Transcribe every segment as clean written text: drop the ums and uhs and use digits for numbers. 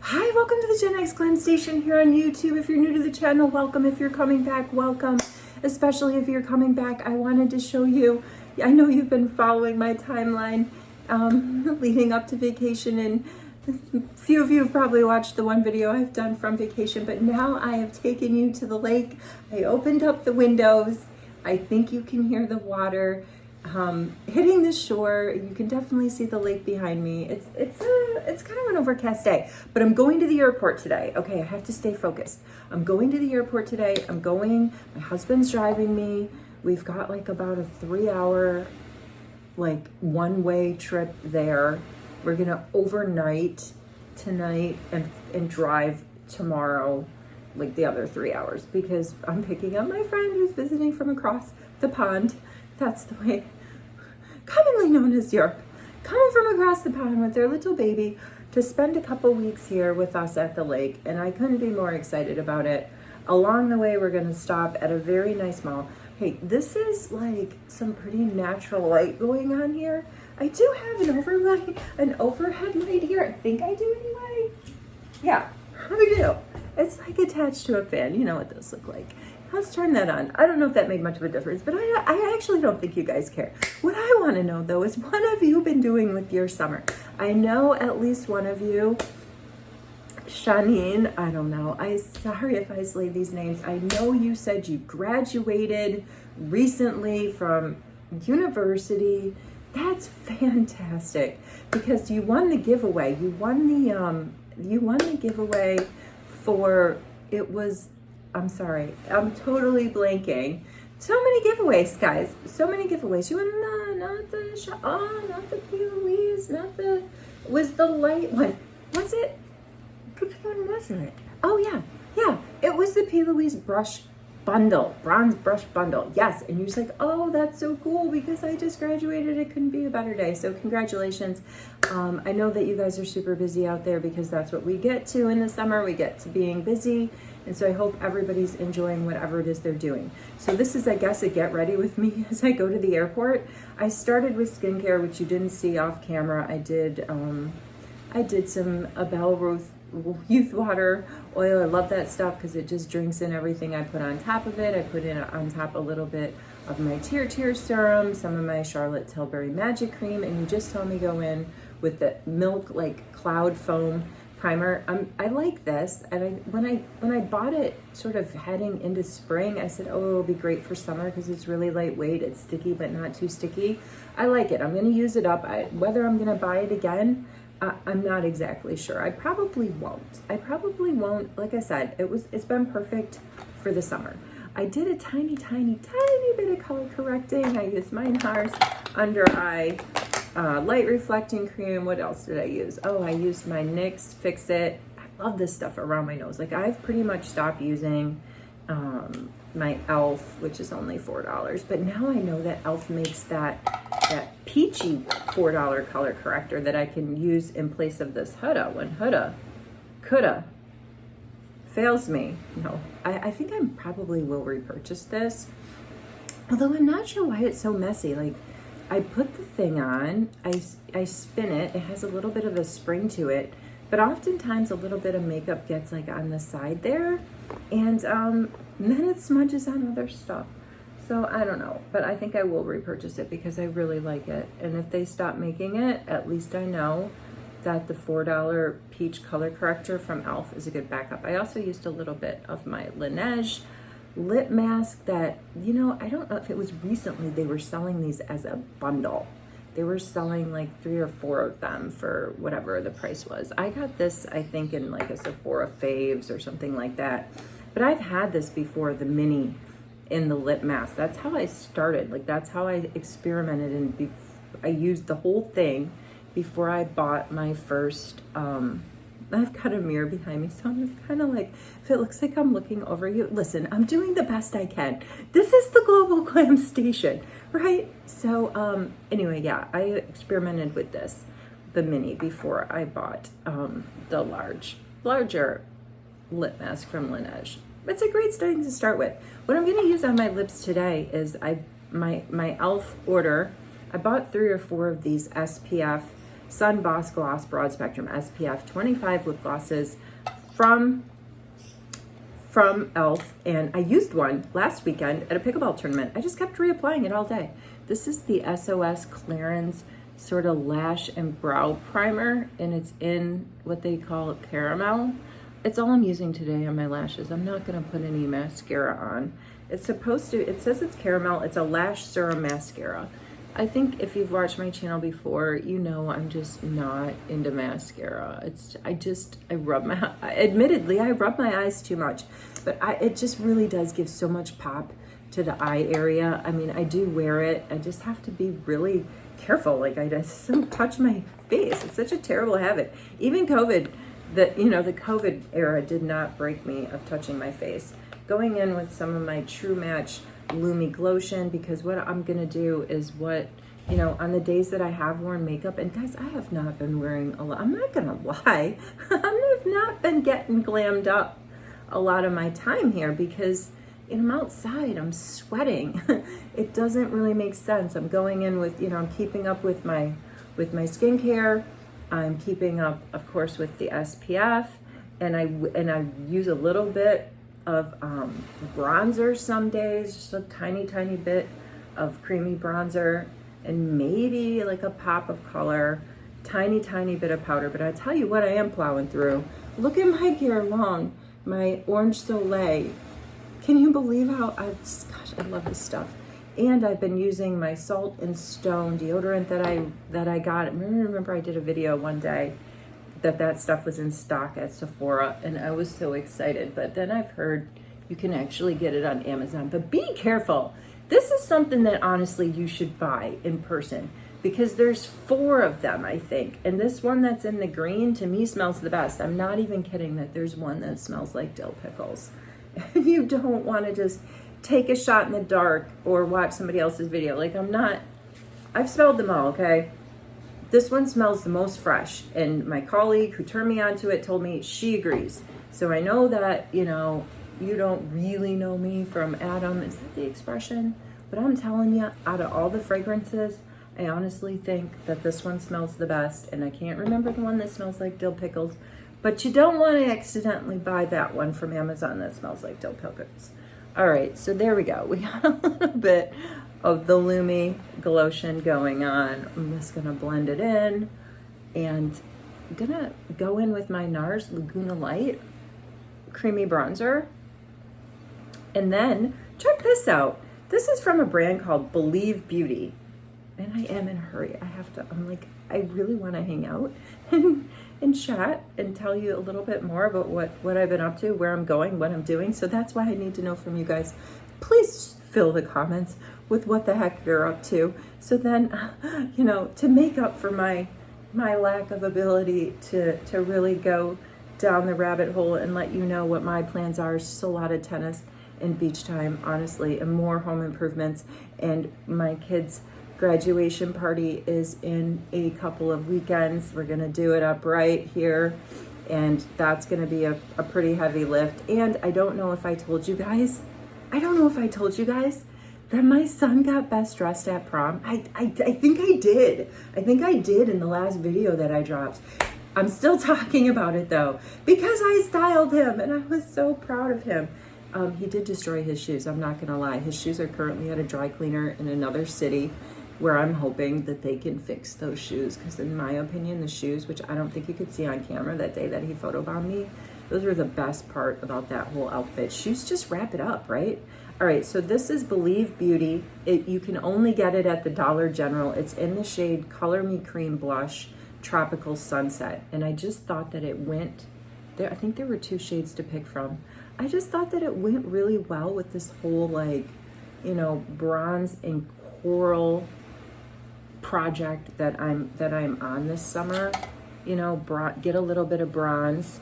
Hi, welcome to the Gen X Glam Station here on YouTube. If you're new to the channel, welcome. If you're coming back, welcome. Especially if you're coming back, I wanted to show you, I know you've been following my timeline leading up to vacation, and a few of you have probably watched the one video I've done from vacation, but now I have taken you to the lake. I opened up the windows. I think you can hear the water hitting the shore. You can definitely see the lake behind me. It's kind of an overcast day, but I'm going to the airport today. Okay, I have to stay focused. I'm going to the airport today. My husband's driving me. We've got like about a 3-hour like one-way trip there. We're gonna overnight tonight and drive tomorrow, like the other 3 hours, because I'm picking up my friend who's visiting from across the pond. That's the way, commonly known as Europe, coming from across the pond with their little baby to spend a couple weeks here with us at the lake, and I couldn't be more excited about it. Along the way, we're gonna stop at a very nice mall. Hey, this is like some pretty natural light going on here. I do have an overhead light here. I think I do anyway. Yeah, I do. It's like attached to a fan. You know what those look like. Let's turn that on. I don't know if that made much of a difference, but I actually don't think you guys care. What I want to know, though, is what have you been doing with your summer? I know at least one of you, Shanine, I don't know. Sorry if I slay these names. I know you said you graduated recently from university. That's fantastic, because you won the giveaway. You won the giveaway for, it was, I'm sorry, I'm totally blanking. So many giveaways, guys. So many giveaways. You won not the P. Louise, it was the light one. Was it? Which one was it? Oh yeah. It was the P. Louise brush bundle, bronze brush bundle. Yes, and you're just like, oh, that's so cool because I just graduated. It couldn't be a better day. So congratulations. I know that you guys are super busy out there because that's what we get to in the summer. We get to being busy. And so I hope everybody's enjoying whatever it is they're doing. So this is, I guess, a get ready with me as I go to the airport. I started with skincare, which you didn't see off camera. I did some Abeille Youth Water Oil. I love that stuff because it just drinks in everything I put on top of it. I put in on top a little bit of my Tear Serum, some of my Charlotte Tilbury Magic Cream, and you just saw me go in with the Milk like Cloud Foam Primer. I like this, and when I bought it sort of heading into spring, I said, oh, it'll be great for summer because it's really lightweight. It's sticky, but not too sticky. I like it. I'm going to use it up. Whether I'm going to buy it again, I'm not exactly sure. I probably won't. Like I said, it's been perfect for the summer. I did a tiny bit of color correcting. I used my NARS under eye light reflecting cream. What else did I use? Oh, I used my NYX Fix It. I love this stuff around my nose. Like, I've pretty much stopped using my e.l.f., which is only $4, but now I know that e.l.f. makes that peachy $4 color corrector that I can use in place of this Huda when Huda fails me. No, I think I probably will repurchase this, although I'm not sure why it's so messy. Like, I put the thing on, I spin it, it has a little bit of a spring to it, but oftentimes a little bit of makeup gets like on the side there, and then it smudges on other stuff. So I don't know, but I think I will repurchase it because I really like it. And if they stop making it, at least I know that the $4 peach color corrector from e.l.f. is a good backup. I also used a little bit of my Laneige lip mask that, you know, I don't know if it was recently they were selling these as a bundle. They were selling like 3 or 4 of them for whatever the price was. I got this, I think, in like a Sephora Faves or something like that. But I've had this before, the mini in the lip mask. That's how I started. Like, that's how I experimented, and I used the whole thing before I bought my first, I've got a mirror behind me, so I'm just kind of like, if it looks like I'm looking over you, listen, I'm doing the best I can. This is the Global Glam Station, right? So anyway, yeah, I experimented with this, the mini, before I bought the larger lip mask from Laneige. It's a great thing to start with. What I'm going to use on my lips today is my e.l.f. order. I bought 3 or 4 of these SPF Sun Boss Gloss Broad Spectrum SPF 25 lip glosses from e.l.f. And I used one last weekend at a pickleball tournament. I just kept reapplying it all day. This is the SOS Clarins sort of lash and brow primer, and it's in what they call caramel. It's all I'm using today on my lashes. I'm not gonna put any mascara on. It's supposed to, it says it's caramel. It's a lash serum mascara. I think if you've watched my channel before, you know I'm just not into mascara. Admittedly, I rub my eyes too much, but it just really does give so much pop to the eye area. I mean, I do wear it. I just have to be really careful. Like, I just don't touch my face. It's such a terrible habit. Even COVID, the COVID era did not break me of touching my face. Going in with some of my True Match Lumi Glotion, because what I'm gonna do is on the days that I have worn makeup, and guys, I have not been wearing a lot. I'm not gonna lie. I have not been getting glammed up a lot of my time here because I'm outside, I'm sweating. It doesn't really make sense. I'm going in with, I'm keeping up with my skincare. I'm keeping up, of course, with the SPF, and I use a little bit of bronzer some days, just a tiny bit of creamy bronzer, and maybe like a pop of color, tiny bit of powder. But I tell you what I am plowing through. Look at my Guerlain, my Orange Soleil. Can you believe how I love this stuff. And I've been using my Salt and Stone deodorant that I got. Remember I did a video one day that stuff was in stock at Sephora, and I was so excited. But then I've heard you can actually get it on Amazon. But be careful. This is something that honestly you should buy in person, because there's 4 of them, I think. And this one that's in the green, to me, smells the best. I'm not even kidding that there's one that smells like dill pickles. You don't want to just take a shot in the dark or watch somebody else's video. Like, I've smelled them all, okay? This one smells the most fresh, and my colleague who turned me onto it told me she agrees. So I know that, you don't really know me from Adam. Is that the expression? But I'm telling you, out of all the fragrances, I honestly think that this one smells the best, and I can't remember the one that smells like dill pickles, but you don't want to accidentally buy that one from Amazon that smells like dill pickles. All right, so there we go. We got a little bit of the Lumi Glotion going on. I'm just gonna blend it in, and I'm gonna go in with my NARS Laguna Light Creamy Bronzer. And then check this out. This is from a brand called Believe Beauty. And I am in a hurry. I really wanna hang out and chat and tell you a little bit more about what I've been up to, where I'm going, what I'm doing. So that's why I need to know from you guys. Please fill the comments with what the heck you're up to. So then, to make up for my lack of ability to really go down the rabbit hole and let you know what my plans are. It's just a lot of tennis and beach time, honestly, and more home improvements. And my kids' graduation party is in a couple of weekends. We're gonna do it up right here, and that's gonna be a pretty heavy lift. And I don't know if I told you guys that my son got best dressed at prom. I think I did. I think I did in the last video that I dropped. I'm still talking about it though, because I styled him and I was so proud of him. He did destroy his shoes, I'm not gonna lie. His shoes are currently at a dry cleaner in another city, where I'm hoping that they can fix those shoes, because in my opinion, the shoes, which I don't think you could see on camera that day that he photobombed me, those were the best part about that whole outfit. Shoes just wrap it up, right? All right, so this is Believe Beauty. You can only get it at the Dollar General. It's in the shade Color Me Cream Blush Tropical Sunset. And I just thought that it went, I think there were 2 shades to pick from. I just thought that it went really well with this whole bronze and coral project that I'm on this summer. Get a little bit of bronze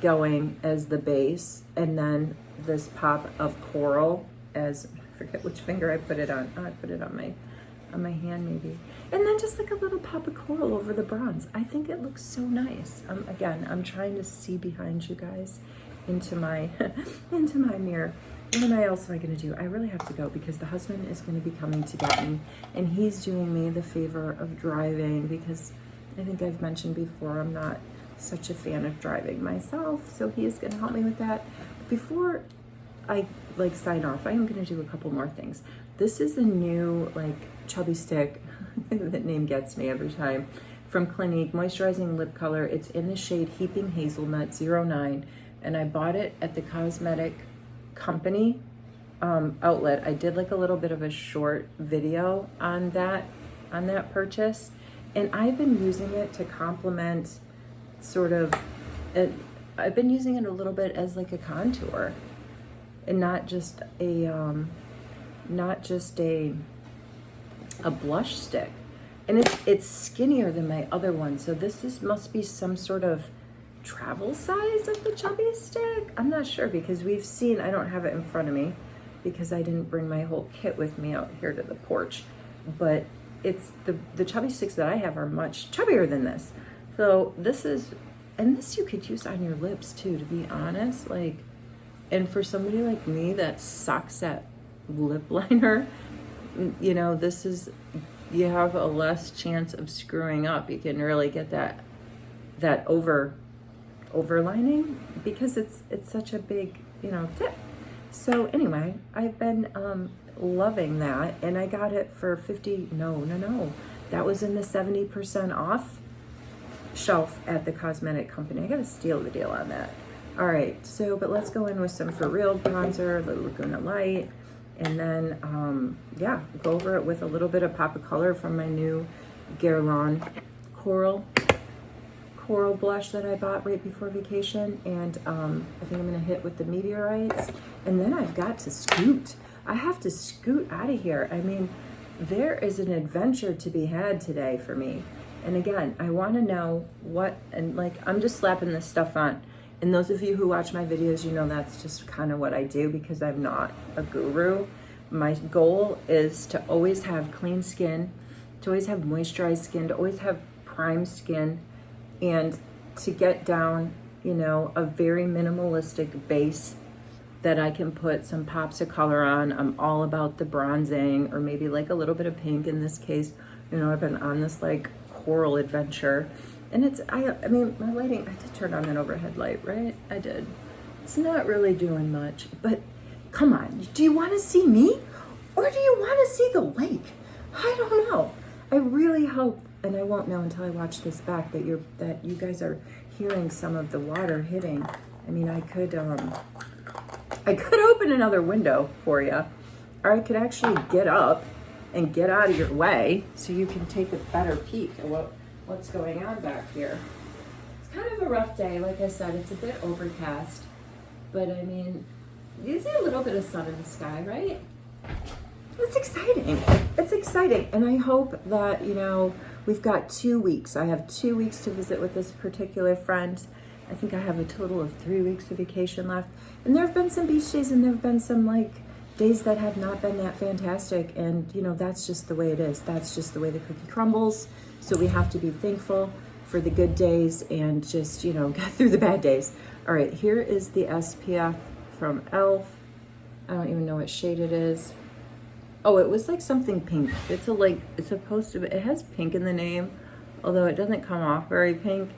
going as the base, and then this pop of coral as, I forget which finger I put it on. Oh, I put it on my hand maybe. And then just like a little pop of coral over the bronze. I think it looks so nice. Again, I'm trying to see behind you guys into my mirror. What else am I gonna do? I really have to go because the husband is gonna be coming to get me, and he's doing me the favor of driving because I think I've mentioned before, I'm not such a fan of driving myself, so he is going to help me with that. Before I like sign off, I am going to do a couple more things. This is a new like chubby stick. That name gets me every time. From Clinique, moisturizing lip color. It's in the shade Heaping Hazelnut 09, and I bought it at the cosmetic company outlet. I did like a little bit of a short video on that purchase, and I've been using it to complement sort of I've been using it a little bit as like a contour, and not just a blush stick. And it's skinnier than my other one, so this must be some sort of travel size of the chubby stick. I'm not sure, because we've seen, I don't have it in front of me because I didn't bring my whole kit with me out here to the porch, but it's the chubby sticks that I have are much chubbier than this. So this you could use on your lips too, to be honest. Like, and for somebody like me that sucks at lip liner, you know, this is, you have a less chance of screwing up. You can really get that overlining, because it's such a big, you know, tip. So anyway, I've been loving that, and I got it for that was in the 70% off shelf at the cosmetic company. I gotta steal the deal on that. All right, so but let's go in with some For Real bronzer, the Laguna Light. And then, yeah, go over it with a little bit of pop of color from my new GUERLAIN coral blush that I bought right before vacation. And I think I'm gonna hit with the Meteorites. And then I've got to scoot. I have to scoot out of here. I mean, there is an adventure to be had today for me. And again, I wanna know what, and like, I'm just slapping this stuff on. And those of you who watch my videos, you know that's just kind of what I do, because I'm not a guru. My goal is to always have clean skin, to always have moisturized skin, to always have prime skin, and to get down, you know, a very minimalistic base that I can put some pops of color on. I'm all about the bronzing, or maybe like a little bit of pink in this case. You know, I've been on this like coral adventure. And it's, I mean, my lighting, I did turn on that overhead light, right? I did. It's not really doing much, but come on. Do you want to see me, or do you want to see the lake? I don't know. I really hope, and I won't know until I watch this back, that you guys are hearing some of the water hitting. I mean, I could open another window for you, or I could actually get up and get out of your way so you can take a better peek at what's going on back here. It's kind of a rough day. Like I said, it's a bit overcast, but I mean, you see a little bit of sun in the sky, right? It's exciting. It's exciting. And I hope that, you know, we've got 2 weeks. I have 2 weeks to visit with this particular friend. I think I have a total of 3 weeks of vacation left. And there have been some beach days, and there have been some like days that have not been that fantastic. And, you know, that's just the way it is. That's just the way the cookie crumbles. So we have to be thankful for the good days and just, you know, get through the bad days. All right, here is the SPF from e.l.f. I don't even know what shade it is. Oh, it was like something pink. It's supposed to be, it has pink in the name, although it doesn't come off very pink.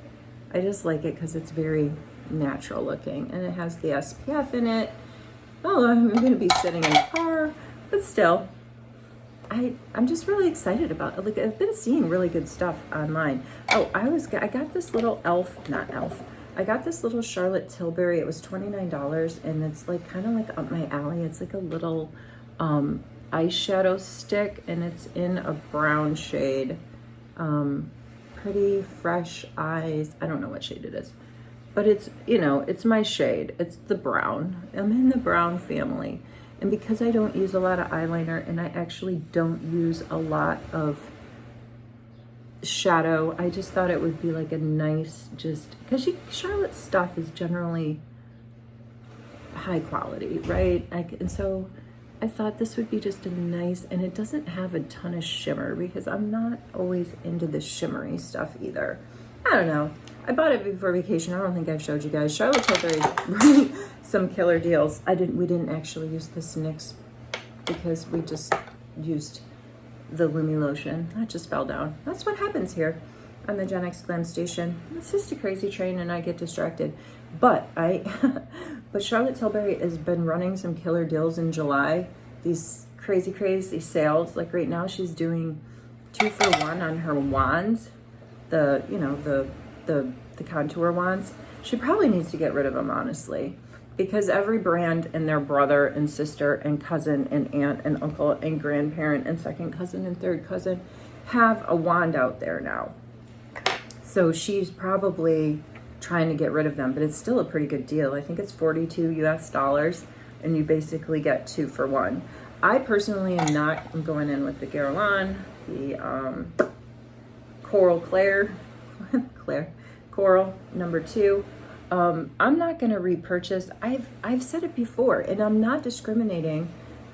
I just like it because it's very natural looking, and it has the SPF in it. Oh, I'm gonna be sitting in the car, but still, I'm just really excited about it. Like, I've been seeing really good stuff online. Oh, I got this little I got this little Charlotte Tilbury. It was $29, and it's like kind of like up my alley. It's like a little eyeshadow stick, and it's in a brown shade. Pretty Fresh Eyes. I don't know what shade it is, but it's, you know, it's my shade. It's the brown. I'm in the brown family. And because I don't use a lot of eyeliner, and I actually don't use a lot of shadow, I just thought it would be like a nice, just because Charlotte's stuff is generally high quality, right? And so I thought this would be just a nice, and it doesn't have a ton of shimmer, because I'm not always into the shimmery stuff either. I don't know. I bought it before vacation. I don't think I've showed you guys. Charlotte Tilbury's really some killer deals. We didn't actually use this NYX because we just used the Lumi lotion. That just fell down. That's what happens here. on the Gen X Glam Station. It's just a crazy train and I get distracted. But but Charlotte Tilbury has been running some killer deals in July. These crazy sales. Like right now she's doing 2 for 1 on her wands. The, you know, the contour wands. She probably needs to get rid of them, honestly, because every brand and their brother and sister and cousin and aunt and uncle and grandparent and second cousin and third cousin have a wand out there now. So she's probably trying to get rid of them, but it's still a pretty good deal. I think it's $42 US, and you basically get 2 for 1. I personally am not. I'm going in with the Guerlain, the Coral Coral #2. I'm not going to repurchase. I've said it before, and I'm not discriminating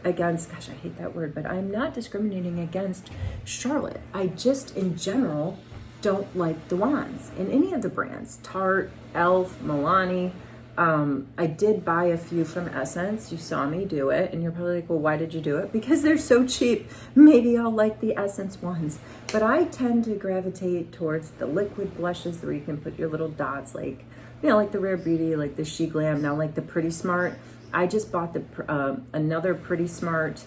against, gosh, I hate that word, but I'm not discriminating against Charlotte. I just, in general, don't like the wands in any of the brands. Tarte, Elf, Milani. I did buy a few from Essence. You saw me do it, and you're probably like, well, why did you do it? Because they're so cheap. Maybe I'll like the Essence ones. But I tend to gravitate towards the liquid blushes where you can put your little dots, like, you know, like the Rare Beauty, like the She Glam, now like the Pretty Smart. I just bought the another Pretty Smart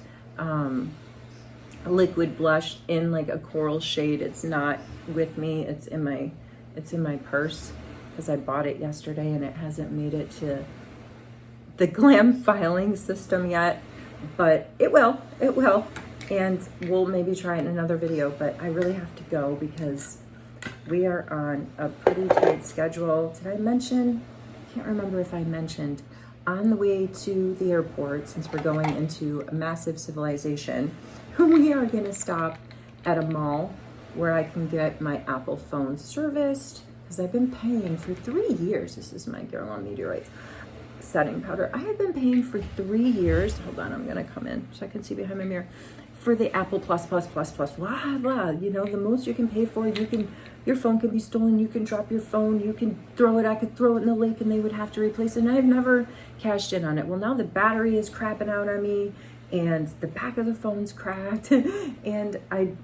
liquid blush in like a coral shade. It's not with me. It's in my purse because I bought it yesterday and it hasn't made it to the glam filing system yet, but it will, and we'll maybe try it in another video. But I really have to go because we are on a pretty tight schedule. Did I mention? I can't remember if I mentioned on the way to the airport, since we're going into a massive civilization, we are going to stop at a mall where I can get my Apple phone serviced, because I've been paying for 3 years. This is my GUERLAIN Meteroites setting powder. I have been paying for 3 years. Hold on, I'm going to come in so I can see behind my mirror. For the Apple plus, blah, blah. You know, the most you can pay for, your phone can be stolen, you can drop your phone, you can throw it, I could throw it in the lake and they would have to replace it. And I've never cashed in on it. Well, now the battery is crapping out on me and the back of the phone's cracked. And we're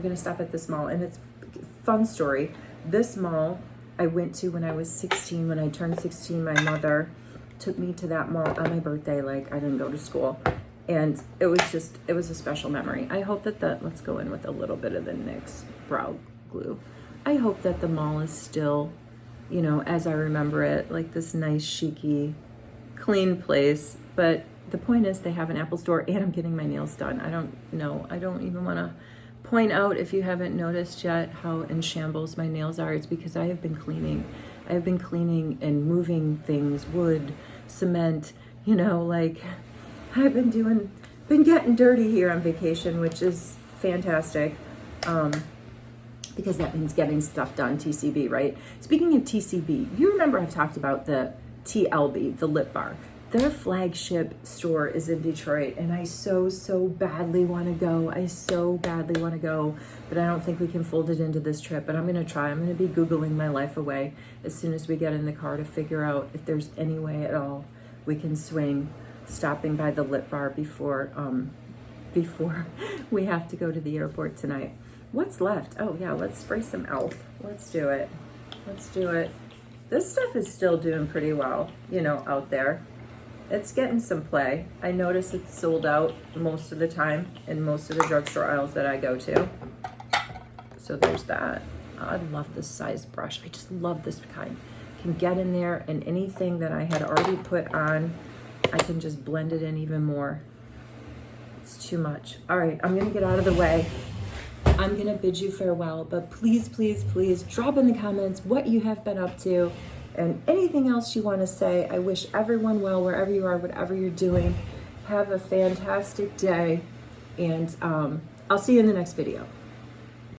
gonna stop at this mall. And it's a fun story. This mall I went to when I was 16. When I turned 16, my mother took me to that mall on my birthday. Like, I didn't go to school. And it was a special memory. I hope that let's go in with a little bit of the NYX Brow Glue. I hope that the mall is still, you know, as I remember it, like this nice, chicy, clean place. But the point is they have an Apple store and I'm getting my nails done. I don't even want to point out, if you haven't noticed yet, how in shambles my nails are. It's because I have been cleaning. I have been cleaning and moving things, wood, cement, you know, like I've been getting dirty here on vacation, which is fantastic, because that means getting stuff done, TCB, right? Speaking of TCB, you remember I've talked about the TLB, the lip bar. Their flagship store is in Detroit, and I so badly want to go. I so badly want to go, but I don't think we can fold it into this trip, but I'm going to try. I'm going to be Googling my life away as soon as we get in the car to figure out if there's any way at all we can swing stopping by the lip bar before we have to go to the airport tonight. What's left? Oh yeah, let's spray some e.l.f. Let's do it. This stuff is still doing pretty well, you know, out there. It's getting some play. I notice it's sold out most of the time in most of the drugstore aisles that I go to. So there's that. I love this size brush. I just love this kind. Can get in there, and anything that I had already put on, I can just blend it in even more. It's too much. All right, I'm gonna get out of the way. I'm gonna bid you farewell, but please drop in the comments what you have been up to and anything else you wanna say. I wish everyone well wherever you are, whatever you're doing. Have a fantastic day, and I'll see you in the next video.